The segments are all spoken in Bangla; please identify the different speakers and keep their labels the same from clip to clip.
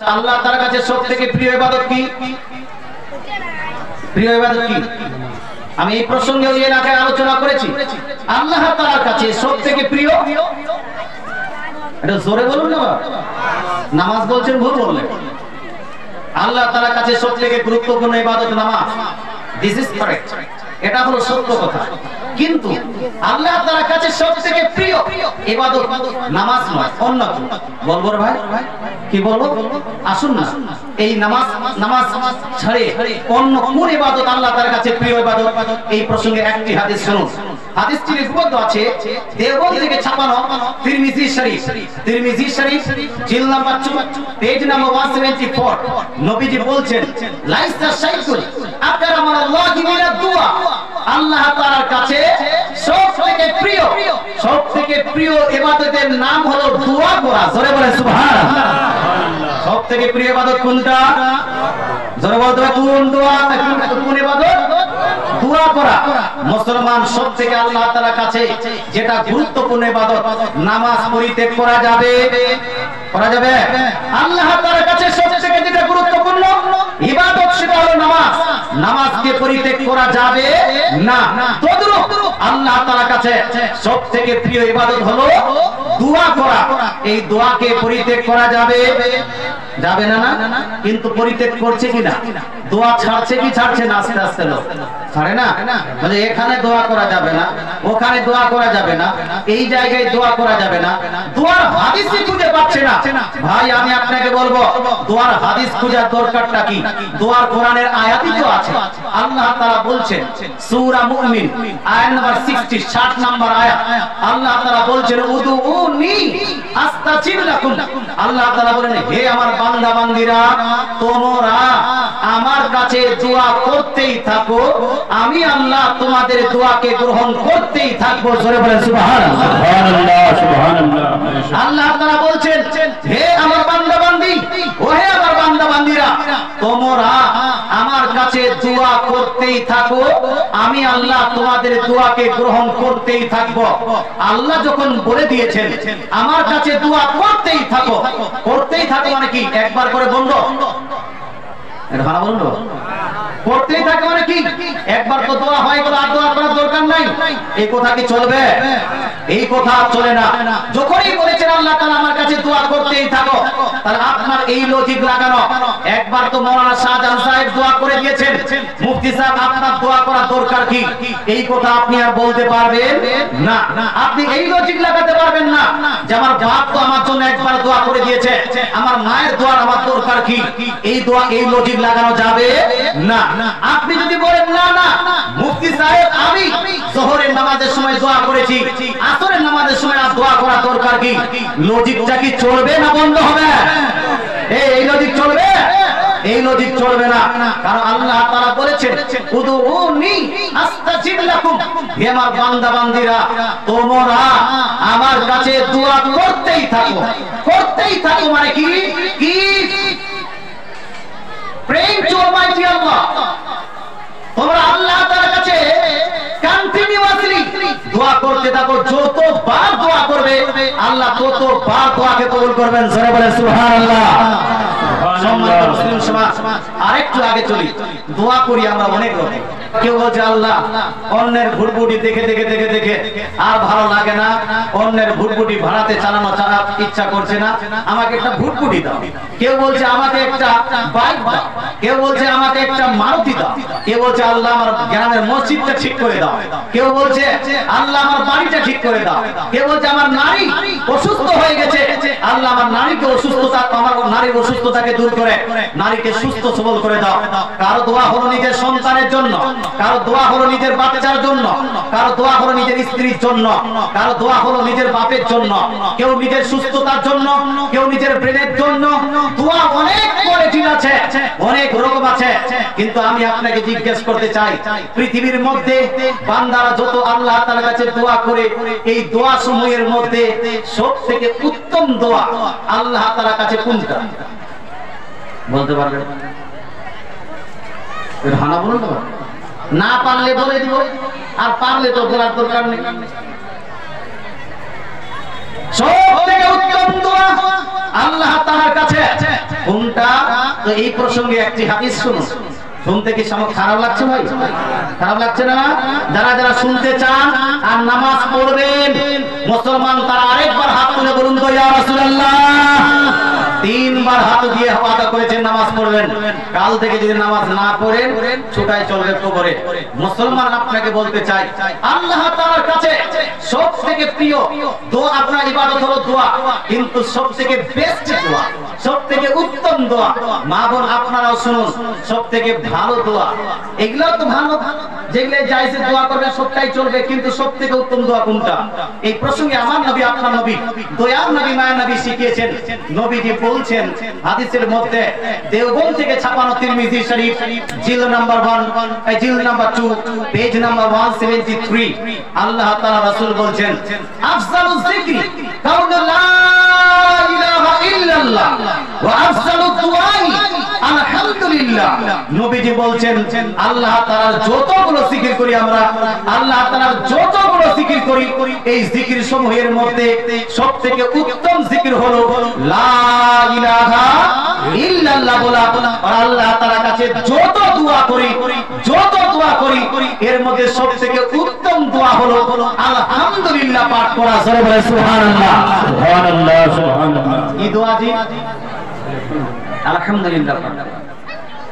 Speaker 1: আল্লাহ তাআলার কাছে সবথেকে প্রিয় ইবাদত কি? প্রিয় ইবাদত কি? আমি এই প্রসঙ্গে ওই এলাকায় আলোচনা করেছি। আল্লাহ তাআলার কাছে সবথেকে প্রিয়, এটা জোরে বলুন না বাবা, নামাজ বলছেন ভুল বললেন। আল্লাহ তাআলার কাছে সবথেকে গুরুত্বপূর্ণ ইবাদত নামাজ। দিস ইজ কারেক্ট, এটা হলো সত্য কথা। কিন্তু আল্লাহ তাআলার কাছে সবথেকে প্রিয় ইবাদত নামাজ নয়, অন্য কিছু। বলবো ভাই, কি বলবো? আসুন না, এই নামাজ ছাড়ে অন্য কোন ইবাদত আল্লাহ তাআলার কাছে প্রিয় ইবাদত, এই প্রসঙ্গে একটি হাদিস শুনুন। হাদিসটি লিপিবদ্ধ আছে দেওবন্দ থেকে ছাপানো তিরমিজি শরীফ জিল নাম্বার 2 পেজ নাম্বার 174। নবীজি বলছেন, লাইসা শাইকুন আকরামা আল্লাহি মিনাদ দুআ। আল্লাহ তাআলার কাছে সবথেকে প্রিয় ইবাদতের নাম হলো দোয়া করা। জোরে বলেন সুবহানাল্লাহ। সবথেকে প্রিয় ইবাদত কোনটা? জোরে বলতে হবে, কোন দোয়া, কোন ইবাদত? দোয়া করা। মুসলমান সবথেকে আল্লাহ তাআলার কাছে যেটা গুরুত্বপূর্ণ ইবাদত, নামাজ পরিত্যাগ করা যাবে? করা যাবে? আল্লাহ তাআলার কাছে সবথেকে যেটা গুরুত্বপূর্ণ ইবাদত সেটা হলো নামাজ। নামাজকে পরিত্যাগ করা যাবে না। তদ্রূপ আল্লাহ তাআলার কাছে সবথেকে প্রিয় ইবাদত হলো দোয়া করা। এই দোয়াকে পরিত্যাগ করা যাবে? যাবে না না। কিন্তু পরিত্যাগ করছে কিনা? দোয়া ছাড়ছে কি ছাড়ছে না? আস্তে আস্তে লোক ছাড়ে না। মানে এখানে দোয়া করা যাবে না, ওখানে দোয়া করা যাবে না, এই জায়গায় দোয়া করা যাবে না। দোয়ার হাদিসই খুঁজে পাচ্ছে না। ভাই আমি আপনাকে বলবো, দোয়ার হাদিস খোঁজার দরকারটা কি? দোয়ার কোরআনের আয়াতই তো আছে। আল্লাহ তাআলা বলছেন সূরা মুমিন আয়াত নাম্বার 60, 60 নাম্বার আয়াত। আল্লাহ তাআলা বলছেন, উদুউনি আস্তাজিব লাকুম। আল্লাহ তাআলা বলেন, হে আমার বান্দা বান্দীরা, তোমরা আমার কাছে দোয়া করতেই থাকো, আমি আল্লাহ তোমাদের দোয়াকে গ্রহণ করতেই থাকবো। জোরে বলেন সুবহানাল্লাহ। সুবহানাল্লাহ, সুবহানাল্লাহ। আল্লাহ তাআলা বলছেন, হে আমার বান্দা বান্দী, ও হে আমার বান্দা বান্দীরা, তোমরা আমার কাছে দোয়া করতেই থাকো, আমি আল্লাহ তোমাদের দোয়াকে গ্রহণ করতেই থাকবো। আল্লাহ যখন বলে দিয়েছেন আমার কাছে দোয়া করতেই থাকো, করতেই থাকো মানে কি? একবার করে বলবো, এটা ভালো বলবো, করতেই থাকে মানে কি? একবার তো দোয়া হয়ে গেল, আর দোয়া করার দরকার নাই, এই কথা কি চলবে? এই কথা চলে না। যখনই বলেছেন আল্লাহ তাআলা আমার কাছে দোয়া করতেই থাকো, তাহলে আপনার এই লজিক লাগানো। একবার তো মাওলানা শাহজাহান সাহেব দোয়া করে দিয়েছেন, মুফতি সাহেব আপনার দোয়া করার দরকার কি? এই কথা আপনি আর বলতে পারবেন না। আপনি এই লজিক লাগাতে পারবেন না যে আমার বাপ তো আমার জন্য একবার দোয়া করে দিয়েছে, আমার মায়ের দোয়া আমার দরকার কি? এই দোয়া, এই লজিক লাগানো যাবে না। আপনি যদি বলেন না না মুফতি সাহেব আমি যোহরের নামাজের সময় দোয়া করেছি, আসরের নামাজের সময় আর দোয়া করা দরকার কি? লজিকটা কি চলবে না বন্ধ হবে? এই লজিক চলবে? এই লজিক চলবে না। কারণ আল্লাহ তাআলা বলেছেন, উদুউনি আস্তাজিব লাকুম। হে আমার বান্দা বান্দীরা, তোমরা আমার কাছে দোয়া করতেই থাকো। করতেই থাকো মানে কি? কি? Pray to Almighty Allah. তোমরা আল্লাহ তাআলার কাছে কন্টিনিউয়াসলি দোয়া করতে থাকো। যতবার দোয়া করবে আল্লাহ ততবার দোয়াকে কবুল করবেন। জোরে বলেন সুবহানাল্লাহ। সম্মানিত মুসলিম সমাজ, আরেকটু আগে চলি। দোয়া করি আমরা অনেক রকম। কেউ বলছে আল্লাহ অন্যের ভুটভুটি দেখে দেখে দেখে দেখে আর ভালো লাগে না, অন্যের ভুটভুটি ভাড়াতে চালানো ইচ্ছা করছে না, আমাকে একটা ভুটভুটি দাও। কেউ বলছে আমাকে একটা বাইক দাও, কেউ বলছে আমাকে একটা মারুতি দাও, কেউ বলছে আল্লাহ আমার গ্রামের মসজিদটা ঠিক করে দাও, কেউ বলছে আল্লাহ আমার বাড়িটা ঠিক করে দাও, কেউ বলছে আমার নারী অসুস্থ হয়ে গেছে, আল্লাহ আমার নারীকে অসুস্থতা, আমার নারীর অসুস্থতাকে দূর করে নারীকে সুস্থ সবল করে দাও। কারো দোয়া হলো নিজের সন্তানের জন্য, কারো দোয়া হলো নিজের বাচ্চার জন্য, কারো দোয়া হলো নিজের স্ত্রীর জন্য, কারো দোয়া হলো নিজের বাপের জন্য, কেউ নিজের সুস্থতার জন্য, কেউ নিজের ব্রেনের জন্য। দোয়া অনেক কোয়ালিটি আছে, অনেক রকম আছে। কিন্তু আমি আপনাকে জিজ্ঞেস করতে চাই, পৃথিবীর মধ্যে বান্দারা যত আল্লাহ তাআলার কাছে দোয়া করে, এই দোয়া সমূহের মধ্যে সবথেকে উত্তম দোয়া আল্লাহ তাআলার কাছে কোনটা বলতে পারবেন? হানা বলুন না, পারলে বলে দিব, আর পারলে তো বলার দরকার নেই। সবথেকে উত্তম দোয়া আল্লাহ তাআলার কাছে কোনটা তো এই প্রসঙ্গে একটি হাদিস শুনুন। শুনতে কি খারাপ লাগছে ভাই? খারাপ লাগছে না? যারা যারা শুনতে চান আর নামাজ পড়বেন মুসলমান তারা আরেকবার হাত তুলে বলুন তো ইয়া রাসূলুল্লাহ। 3 বার হাত দিয়ে ওয়াদা করেছেন নামাজ পড়বেন। কাল থেকে যদি নামাজ না পড়েন ছুটাই চলবে কবরে। মুসলমান আপনাকে বলতে চাই আল্লাহ তাআলার কাছে সবথেকে প্রিয় দোয়া আপনার ইবাদত হলো দোয়া, কিন্তু সবথেকে বেস্ট দোয়া, সবথেকে উত্তম দোয়া, মা বোন আপনারাও শুনুন, সবথেকে ভালো দোয়া এগুলো তো ভালো, যেগুলো জায়েজ দোয়া করবে সবটাই চলবে, কিন্তু সবথেকে উত্তম দোয়া কোনটা? এই প্রসঙ্গে আমার নবী আপনার নবী দয়ার নবী মায়ের নবী শিখিয়েছেন। নবীজি বলছেন হাদিসের মধ্যে, দেওবন্দ থেকে ছাপানো তিরমিজি শরীফ জিল নাম্বার 1 জিল নাম্বার 2 পেজ নাম্বার 173, আল্লাহ তাআলা রাসূল বলছেন আফজালুজ যিকরি কাউলু লা ইলাহা ইল্লাল্লাহ ওয়া আফজালুদ দুআই আলহামদুলিল্লাহ। নবীজি বলছেন আল্লাহ তাআলার যতগুলো জিকির করি আমরা, আল্লাহ তাআলার যতগুলো জিকির করি, এই জিকির সমূহের মধ্যে সবথেকে উত্তম জিকির হলো লা ইলাহা ইল্লাল্লাহ বলা। আর আল্লাহ তাআলার কাছে যত দোয়া করি এর মধ্যে সবথেকে উত্তম দোয়া হলো আলহামদুলিল্লাহ পাঠ করা। জোরে বলে সুবহানাল্লাহ, সুবহানাল্লাহ, সুবহানাল্লাহ। কি দোয়া জি? আলহামদুলিল্লাহ।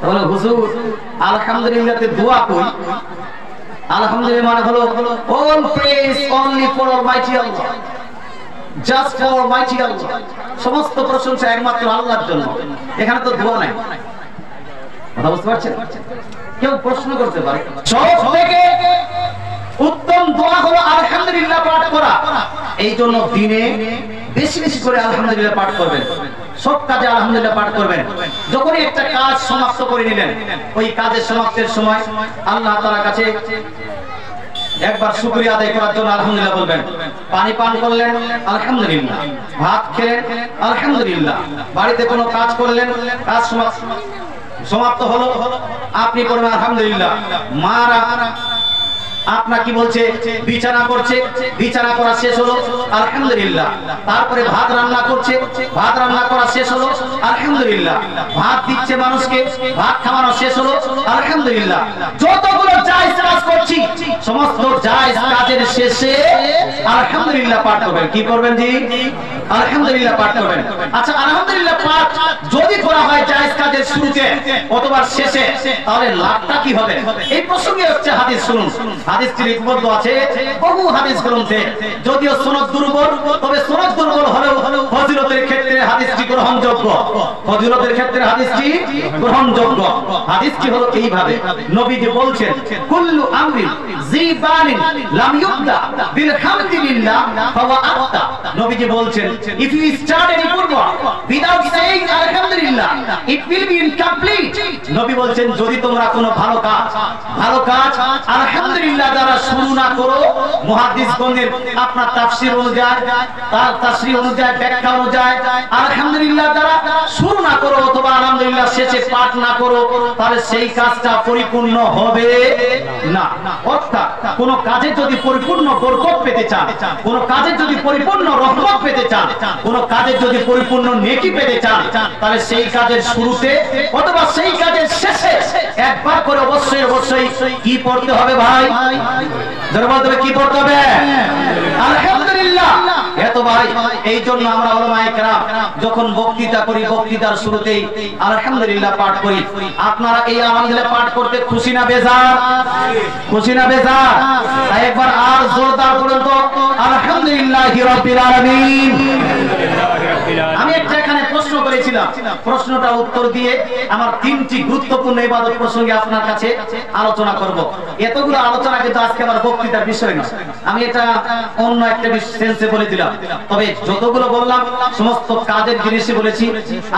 Speaker 1: বলে হুজুর আলহামদুলিল্লাহতে দোয়া কই? আলহামদুলিল্লাহ মানে হলো all praise only for Almighty Allah, just for Almighty Allah, সমস্ত প্রশংসা একমাত্র আল্লাহর জন্য। এখানে তো দোয়া নাই, কথা বুঝতে পারছেন? কেউ প্রশ্ন করতে পারে সবথেকে উত্তম দোয়া হলো আলহামদুলিল্লাহ পাঠ করা। এই জন্য দিনে বেশি বেশি করে আলহামদুলিল্লাহ পাঠ করবেন, সব কাজে আলহামদুলিল্লাহ পাঠ করবেন। যখনই একটা কাজ সমাপ্ত করে নিলেন, ওই কাজের সমাপ্তির সময় আল্লাহ তাআলার কাছে একবার শুকরিয়া আদায় করার জন্য আলহামদুলিল্লাহ বলবেন। পানি পান করলেন আলহামদুলিল্লাহ, ভাত খেলেন আলহামদুলিল্লাহ, বাড়িতে কোনো কাজ করলেন, কাজ সমাপ্ত হলো, আপনি বলবেন আলহামদুলিল্লাহ। মারা আপনার কি বলছে বিছানা করছে, বিছানা করা শেষ হলো আলহামদুলিল্লাহ। তারপরে ভাত রান্না করছে, ভাত রান্না করা শেষ হলো আলহামদুলিল্লাহ। ভাত দিচ্ছে মানুষকে, ভাত খাওয়ানো শেষ হলো আলহামদুলিল্লাহ। যতগুলো জায়েজ কাজ করছি সমস্ত জায়েজ কাজের শেষে আলহামদুলিল্লাহ পাঠ করবেন। কি করবেন জি? আলহামদুলিল্লাহ পাঠ করবেন। আচ্ছা আলহামদুলিল্লাহ পাঠ যদি করা হয় জায়েজ কাজের শুরুতে অথবা শেষে, তাহলে লাভটা কি হবে? এই প্রসঙ্গে হচ্ছে হাদিস শুনুন। হাদিসটি লিপিবদ্ধ আছে বহু হাদিস গ্রন্থে, যদিও সনদ দুর্বল, তবে সনদ দুর্বল হলেও ফজিলতের ক্ষেত্রে হাদিসটি গ্রহণযোগ্য, ফজিলতের ক্ষেত্রে হাদিসটি গ্রহণযোগ্য। হাদিসটি হলো এইভাবে, নবীজি বলছেন কুল্লু আমরিন জিবালিন লাম ইউবদা বিল হামদুলিল্লাহ ফাওয়া আফতা। নবীজি বলছেন if you start any good work without saying alhamdulillah it will be incomplete। নবী বলছেন যদি তোমরা কোনো ভালো কাজ আলহামদুলিল্লাহ দ্বারা শুরু না করো, মুহাদ্দিসগণের আপনার তাফসীর অনুযায়ী, তার তাফসীর অনুযায়ী, ব্যাখ্যা অনুযায়ী আলহামদুলিল্লাহ দ্বারা শুরু না করো অথবা আলহামদুলিল্লাহ শেষে পাঠ না করো, তাহলে সেই কাজটা পরিপূর্ণ হবে না। অর্থাৎ কোন কাজে যদি পরিপূর্ণ বরকত পেতে চান, কোন কাজে যদি পরিপূর্ণ রহমত পেতে চান, কোন কাজে যদি পরিপূর্ণ নেকি পেতে চান, তাহলে সেই কাজের শুরুতে অথবা সেই কাজের শেষে একবার করে অবশ্যই কি পড়তে হবে ভাই? জোরে বলতে হবে কি পড়তে হবে? আলহামদুলিল্লাহ। এত ভাই এই জন্য আমরা উলামায়ে কেরাম যখন বক্তৃতা করি, বক্তৃতার শুরুতেই আলহামদুলিল্লাহ পাঠ করি। আপনারা এই আলহামদুলিল্লাহ পাঠ করতে খুশি না বেজার? খুশি না বেজার? তাই একবার আর জোরদার বলুন তো আলহামদুলিল্লাহি রাব্বিল আলামিন। আমি একটা এখানে প্রশ্ন করেছিলাম, প্রশ্নটা উত্তর দিয়ে আমার 3টি গুরুত্বপূর্ণ ইবাদত প্রসঙ্গে আপনার কাছে আলোচনা করব। এতগুলো আলোচনা কিন্তু আজকে আমার বক্তৃতার বিষয় না, আমি এটা অন্য একটা সেন্সে বলে দিলাম। তবে যতগুলো বললাম সমস্ত কাজের জিনিসই বলেছি,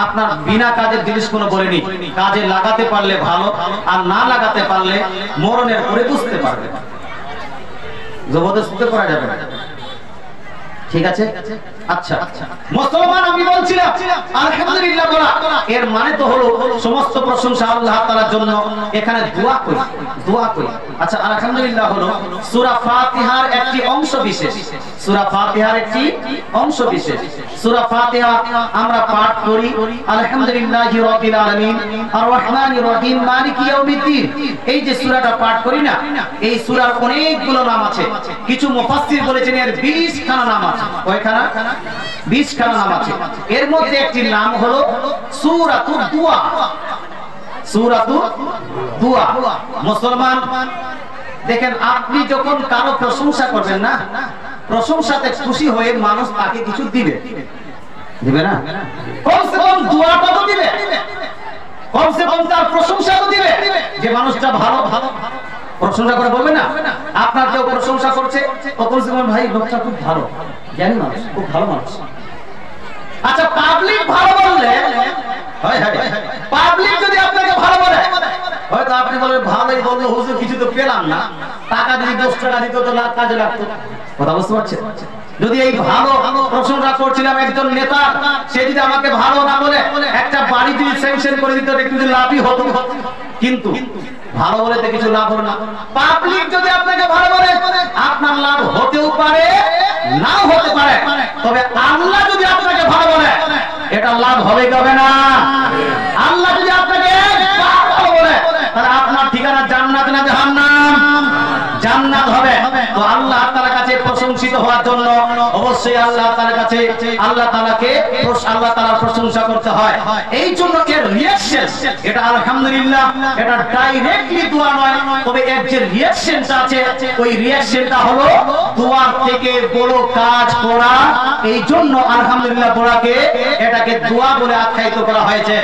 Speaker 1: আপনার বিনা কাজের জিনিস কোনো বলিনি। কাজে লাগাতে পারলে ভালো, আর না লাগাতে পারলে মরণের পরে বুঝতে পারবে, জবরদস্তি করা যাবে না। ঠিক আছে? আচ্ছা মুসলমান আমি বলছিলাম আলহামদুলিল্লাহ বলা এর মানে তো হলো সমস্ত প্রশংসা আল্লাহ তাআলার জন্য। এখানে দোয়া করি। আচ্ছা আলহামদুলিল্লাহ হলো সূরা ফাতিহার একটি অংশ বিশেষ। সূরা ফাতিহার একটি অংশ বিশেষ। সূরা ফাতিহা আমরা পাঠ করি আলহামদুলিল্লাহি রাব্বিল আলামিন আর রহমানির রহিম মালিকি ইয়াউমিদ্দিন। এই যে সূরাটা পাঠ করি না, এই সূরার অনেকগুলো নাম আছে। কিছু মুফাসসির বলেছেন এর 20 খানা নাম আছে। কয়খানা? 20 খানা নাম আছে। এর মধ্যে একটি নাম হলো সূরাতুদ দুআ। সূরাতুদ দুআ। মুসলমান দেখেন, আপনি যখন কারো প্রশংসা করবেন না, প্রশংসাতে খুশি হয়ে মানুষ তাকে কিছু দিবে, দিবে না? কমসে কম দোয়াটা তো দিবে, কমসে কম তার প্রশংসা তো দিবে যে মানুষটা ভালো। ভালো প্রশংসা করে বলবে না? আপনার কেউ প্রশংসা করছে, কমসে কম ভাই লোকটা খুব ভালো, জানি মানুষ খুব ভালো মানুষ। আচ্ছা, পাবলিক ভালো বললে, পাবলিক যদি আপনাকে ভালো বলে, হয়তো আপনি বলবেন ভালোই বললো হুজুর, কিছু তো পেলাম না, টাকা যদি 10 টাকা দিত তো কাজে লাগতো। কথা বুঝতে পারছেন? যদি এই ভালো প্রশংসা করছিলাম একজন নেতা, সে যদি আমাকে ভালো না বলে একটা বাড়ি যদি স্যাংশন করে দিত, একটু যদি লাভই হতো। কিন্তু ভালো বলে তো কিছু লাভ হলো না। পাবলিক যদি আপনাকে ভালো বলে, আপনার লাভ হতেও পারে, নাও হতে পারে, তবে আল্লাহ যদি আপনাকে ভালো বলে, এটা লাভ হবে কি হবে না? আল্লাহ যদি আপনাকে ভালো বলে, তাহলে আপনার ঠিকানা জান্নাত না জাহান্নাম? জান্নাত হবে। তো আল্লাহ তাআলার কাছে প্রশংসিত হওয়ার জন্য অবশ্যই আল্লাহ তাআলার কাছে আল্লাহ তাআলার প্রশংসা করতে হয়। এই জন্য এর রিঅ্যাকশন, এটা আলহামদুলিল্লাহ, এটা ডাইরেক্টলি দোয়া নয়, তবে এর যে রিঅ্যাকশনটা আছে, ওই রিঅ্যাকশনটা হলো দোয়ার থেকে বড় কাজ করা। এই জন্য আলহামদুলিল্লাহ দোয়াকে, এটাকে দোয়া বলে আখ্যায়িত করা হয়েছে।